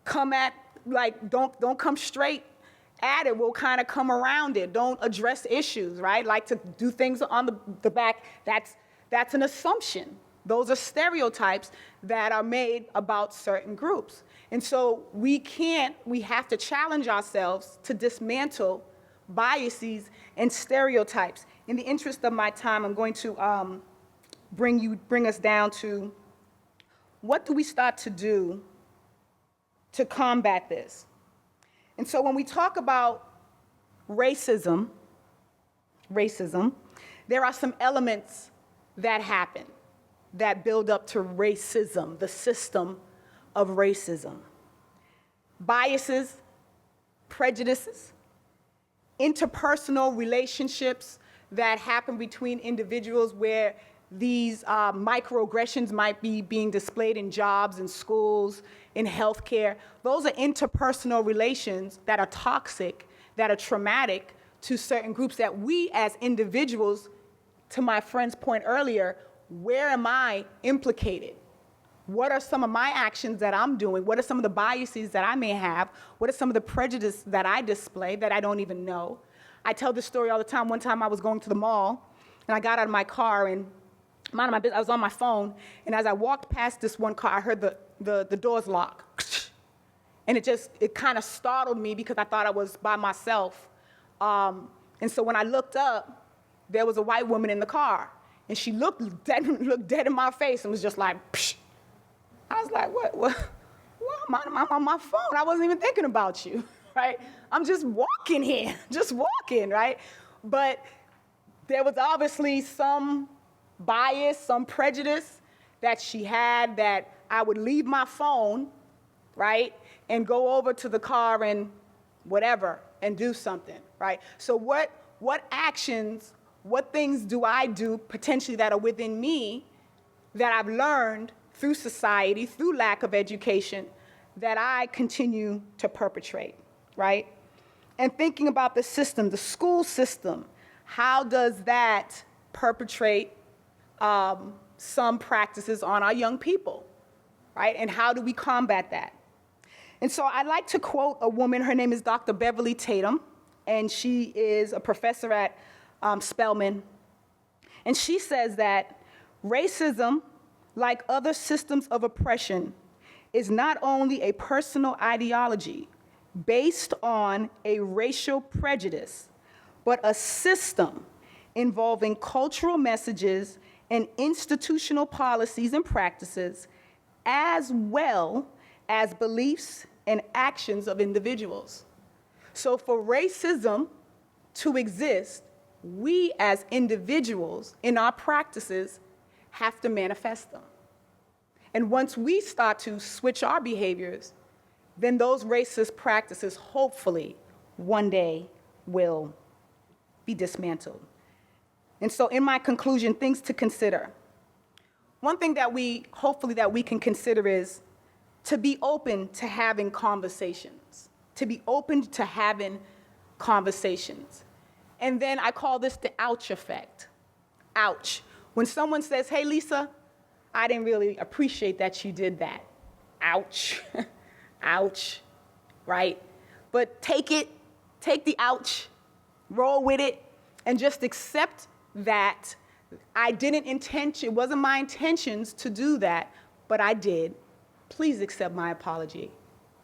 Come at, like, don't come straight at it. We'll kind of come around it. Don't address issues, right? Like to do things on the back. That's an assumption. Those are stereotypes that are made about certain groups. And so we have to challenge ourselves to dismantle biases and stereotypes. In the interest of my time, I'm going to bring us down to what do we start to do to combat this? And so when we talk about racism, there are some elements that happen that build up to racism, the system of racism. Biases, prejudices, interpersonal relationships that happen between individuals where these microaggressions might be being displayed in jobs, in schools, in healthcare. Those are interpersonal relations that are toxic, that are traumatic to certain groups that we as individuals, to my friend's point earlier, where am I implicated? What are some of my actions that I'm doing? What are some of the biases that I may have? What are some of the prejudice that I display that I don't even know? I tell this story all the time. One time I was going to the mall, and I got out of my car, and I was on my phone, and as I walked past this one car, I heard the doors lock. And it kind of startled me because I thought I was by myself. And so when I looked up, there was a white woman in the car. And she looked dead in my face and was just like, psh. I was like, what? I'm on my phone. I wasn't even thinking about you, right? I'm just walking here, right? But there was obviously some bias, some prejudice that she had that I would leave my phone, right, and go over to the car and whatever and do something, right? So what actions, what things do I do potentially that are within me that I've learned through society, through lack of education, that I continue to perpetrate, right? And thinking about the system, the school system, how does that perpetrate some practices on our young people, right? And how do we combat that? And so I'd like to quote a woman. Her name is Dr. Beverly Tatum, and she is a professor at Spelman. And she says that racism, like other systems of oppression, is not only a personal ideology based on a racial prejudice, but a system involving cultural messages and institutional policies and practices, as well as beliefs and actions of individuals. So for racism to exist, we as individuals in our practices have to manifest them. And once we start to switch our behaviors, then those racist practices hopefully one day will be dismantled. And so in my conclusion, things to consider. one thing that hopefully that we can consider is to be open to having conversations, to be open to having conversations. And then I call this the ouch effect. Ouch. When someone says, hey, Lisa, I didn't really appreciate that you did that. Ouch. Ouch. Right? But take the ouch, roll with it, and just accept that it wasn't my intentions to do that, but I did. Please accept my apology.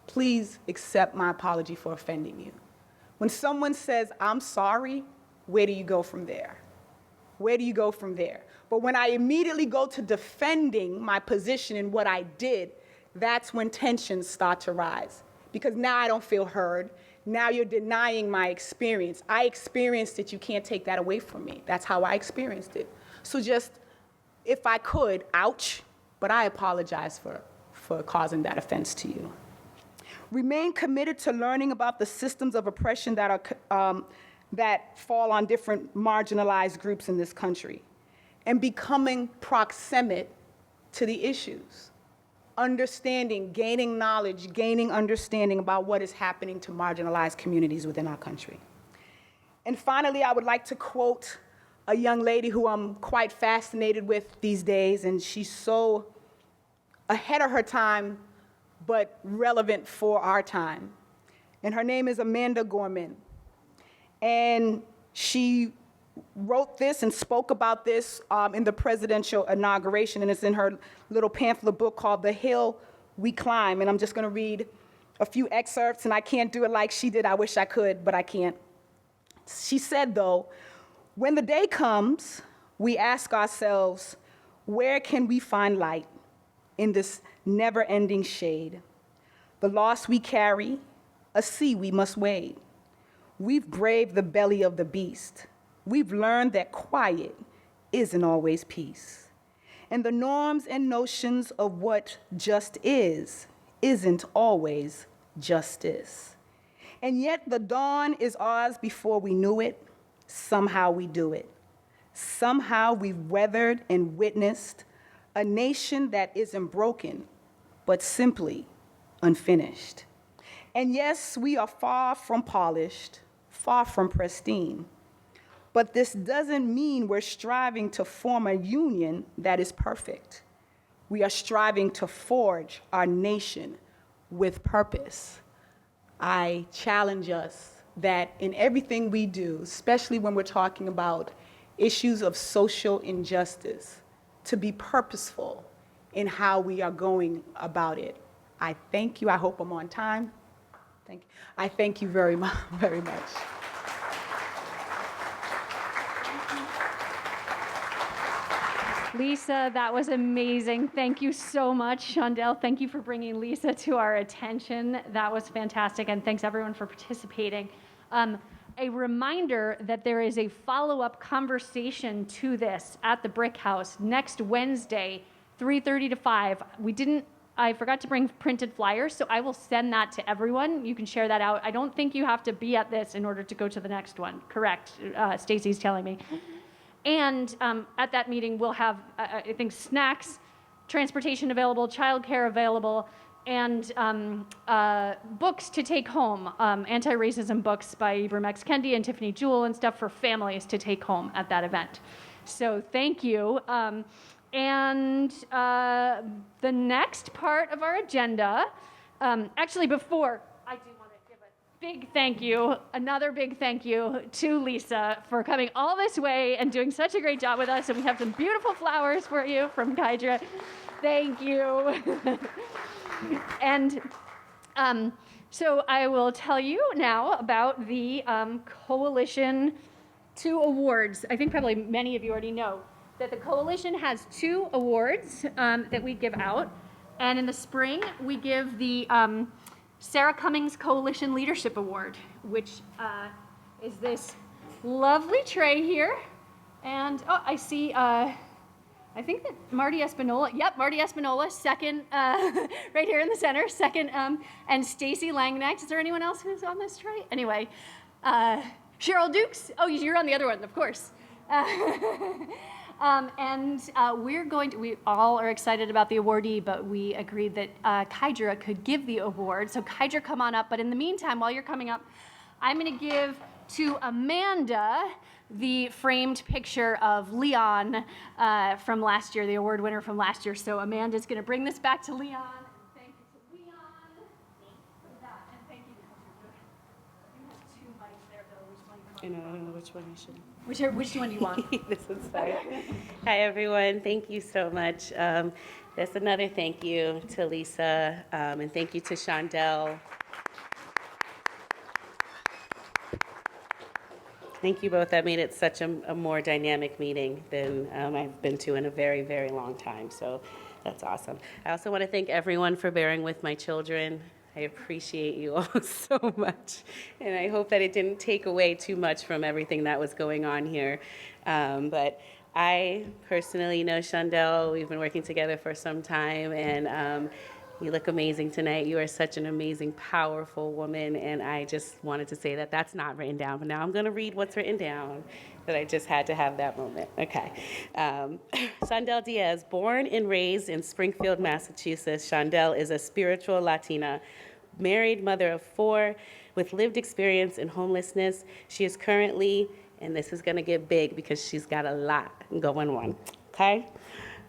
Please accept my apology for offending you. When someone says, I'm sorry, where do you go from there? Where do you go from there? But when I immediately go to defending my position and what I did, that's when tensions start to rise. Because now I don't feel heard. Now you're denying my experience. I experienced it, you can't take that away from me. That's how I experienced it. So just, if I could, ouch, but I apologize for causing that offense to you. Remain committed to learning about the systems of oppression that fall on different marginalized groups in this country, and becoming proximate to the issues. Understanding, gaining knowledge, gaining understanding about what is happening to marginalized communities within our country. And finally, I would like to quote a young lady who I'm quite fascinated with these days, and she's so ahead of her time, but relevant for our time. And her name is Amanda Gorman. And she wrote this and spoke about this in the presidential inauguration, and it's in her little pamphlet book called The Hill We Climb. And I'm just gonna read a few excerpts, and I can't do it like she did. I wish I could, but I can't. She said, though, when the day comes, we ask ourselves, where can we find light in this never-ending shade? The loss we carry, a sea we must wade. We've braved the belly of the beast. We've learned that quiet isn't always peace. And the norms and notions of what just isn't always justice. And yet the dawn is ours before we knew it. Somehow we do it. Somehow we've weathered and witnessed a nation that isn't broken, but simply unfinished. And yes, we are far from polished, far from pristine. But this doesn't mean we're striving to form a union that is perfect. We are striving to forge our nation with purpose. I challenge us that in everything we do, especially when we're talking about issues of social injustice, to be purposeful in how we are going about it. I thank you. I hope I'm on time. Thank you. I thank you very much. Very much. Lisa, that was amazing. Thank you so much, Shondell. Thank you for bringing Lisa to our attention. That was fantastic, and thanks everyone for participating. A reminder that there is a follow-up conversation to this at the Brick House next Wednesday, 3:30 to 5. I forgot to bring printed flyers, so I will send that to everyone. You can share that out. I don't think you have to be at this in order to go to the next one. Correct, Stacy's telling me. And at that meeting, we'll have, I think, snacks, transportation available, childcare available, and books to take home, anti-racism books by Ibram X. Kendi and Tiffany Jewell and stuff for families to take home at that event. So thank you. And the next part of our agenda, actually before, I do want to give a big thank you, another big thank you to Lisa for coming all this way and doing such a great job with us. And we have some beautiful flowers for you from Kydra. Thank you. And so I will tell you now about the Coalition 2 awards. I think probably many of you already know that the Coalition has 2 awards that we give out. And in the spring, we give the Sarah Cummings Coalition Leadership Award, which is this lovely tray here. And, oh, I see, I think that Marty Espinola, Marty Espinola, second, right here in the center, second, and Stacy Langnack. Is there anyone else who's on this tray? Anyway, Cheryl Dukes. Oh, you're on the other one, of course. We all are excited about the awardee, but we agreed that Kydra could give the award. So Kydra, come on up. But in the meantime, while you're coming up, I'm going to give to Amanda the framed picture of Leon from last year, the award winner from last year. So Amanda's going to bring this back to Leon. Thank you to Leon for that. And thank you. You have two mics there, though. Which one I don't know which one I should. Which one do you want? This one's fine. Hi, everyone. Thank you so much. There's another thank you to Lisa, and thank you to Shondell. Thank you both. That made it such a more dynamic meeting than I've been to in a very, very long time. So that's awesome. I also want to thank everyone for bearing with my children. I appreciate you all so much. And I hope that it didn't take away too much from everything that was going on here. But I personally know Shondell. We've been working together for some time, and you look amazing tonight. You are such an amazing, powerful woman, and I just wanted to say that that's not written down, but now I'm going to read what's written down, that I just had to have that moment. Okay. Shondell Diaz, born and raised in Springfield, Massachusetts, Shondell is a spiritual Latina, married mother of 4 with lived experience in homelessness. She is currently, and this is going to get big because she's got a lot going on, okay?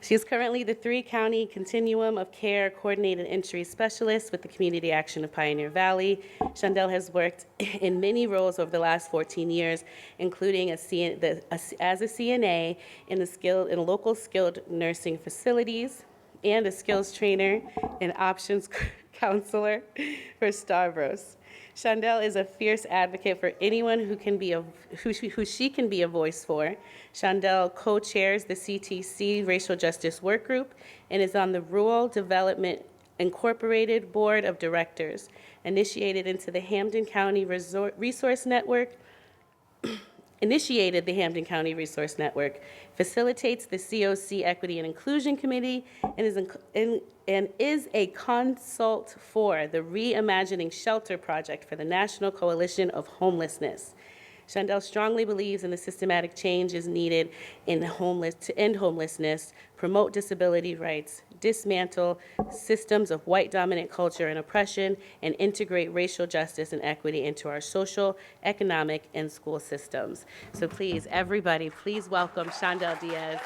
She is currently the 3-county continuum of care coordinated entry specialist with the Community Action of Pioneer Valley. Shondell has worked in many roles over the last 14 years, including as a CNA in local skilled nursing facilities and a skills trainer and options counselor for Stavros. Shondell is a fierce advocate for anyone who she can be a voice for. Shondell co-chairs the CTC Racial Justice Work Group and is on the Rural Development Incorporated Board of Directors, initiated the Hampden County Resource Network, facilitates the COC Equity and Inclusion Committee, and is a consult for the Reimagining Shelter Project for the National Coalition of Homelessness. Shondell strongly believes in the systematic change is needed to end homelessness, promote disability rights, dismantle systems of white dominant culture and oppression, and integrate racial justice and equity into our social, economic, and school systems. So please, everybody, please welcome Shondell Diaz.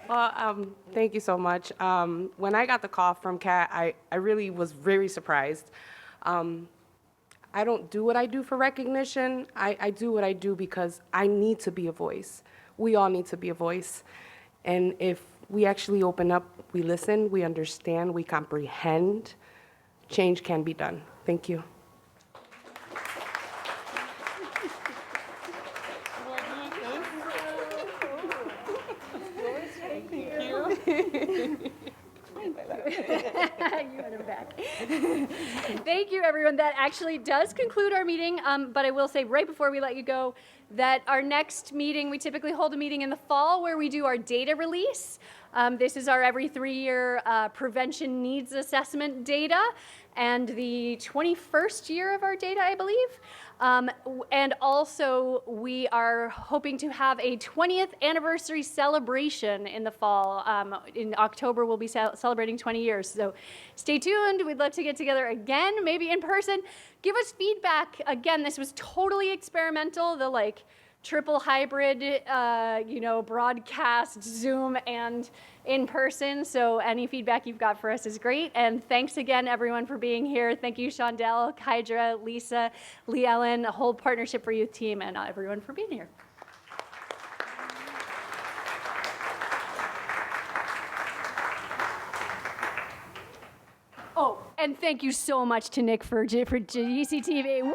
Well, thank you so much. When I got the call from Kat, I really was very surprised. I don't do what I do for recognition. I do what I do because I need to be a voice. We all need to be a voice. And if we actually open up, we listen, we understand, we comprehend, change can be done. Thank you. Thank you, everyone. That actually does conclude our meeting, but I will say right before we let you go that our next meeting, we typically hold a meeting in the fall where we do our data release. This is our every 3-year prevention needs assessment data and the 21st year of our data, I believe. And also, we are hoping to have a 20th anniversary celebration in the fall. In October, we'll be celebrating 20 years. So stay tuned. We'd love to get together again, maybe in person. Give us feedback. Again, this was totally experimental. The triple hybrid, broadcast, Zoom, and in person. So any feedback you've got for us is great. And thanks again, everyone, for being here. Thank you, Shondell, Kydra, Lisa, Lee Ellen, the whole Partnership for Youth team, and everyone for being here. Oh, and thank you so much to Nick for GCTV. Woo!